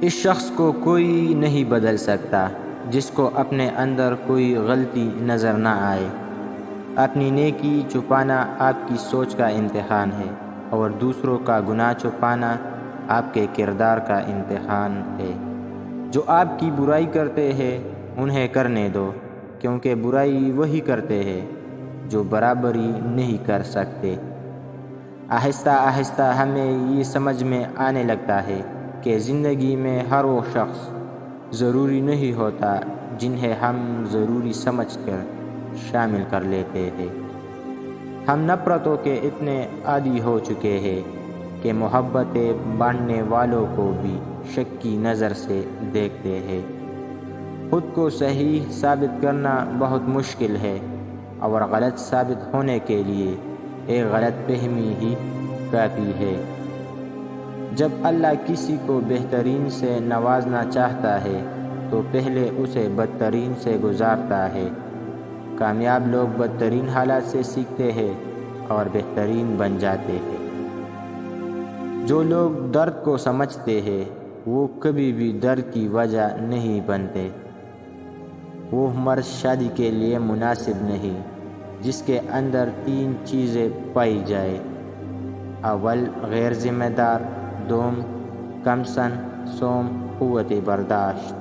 اس شخص کو کوئی نہیں بدل سکتا جس کو اپنے اندر کوئی غلطی نظر نہ آئے۔ اپنی نیکی چھپانا آپ کی سوچ کا امتحان ہے، اور دوسروں کا گناہ چھپانا آپ کے کردار کا امتحان ہے۔ جو آپ کی برائی کرتے ہیں انہیں کرنے دو، کیونکہ برائی وہی کرتے ہیں جو برابری نہیں کر سکتے۔ آہستہ آہستہ ہمیں یہ سمجھ میں آنے لگتا ہے کہ زندگی میں ہر وہ شخص ضروری نہیں ہوتا جنہیں ہم ضروری سمجھ کر شامل کر لیتے ہیں۔ ہم نفرتوں کے اتنے عادی ہو چکے ہیں کہ محبتیں بانٹنے والوں کو بھی شک کی نظر سے دیکھتے ہیں۔ خود کو صحیح ثابت کرنا بہت مشکل ہے، اور غلط ثابت ہونے کے لیے ایک غلط فہمی ہی کافی ہے۔ جب اللہ کسی کو بہترین سے نوازنا چاہتا ہے تو پہلے اسے بدترین سے گزارتا ہے۔ کامیاب لوگ بدترین حالات سے سیکھتے ہیں اور بہترین بن جاتے ہیں۔ جو لوگ درد کو سمجھتے ہیں وہ کبھی بھی درد کی وجہ نہیں بنتے۔ وہ مرد شادی کے لیے مناسب نہیں جس کے اندر 3 چیزیں پائی جائے: اول غیر ذمہ دار، دوم کم سن، سوم قوت برداشت۔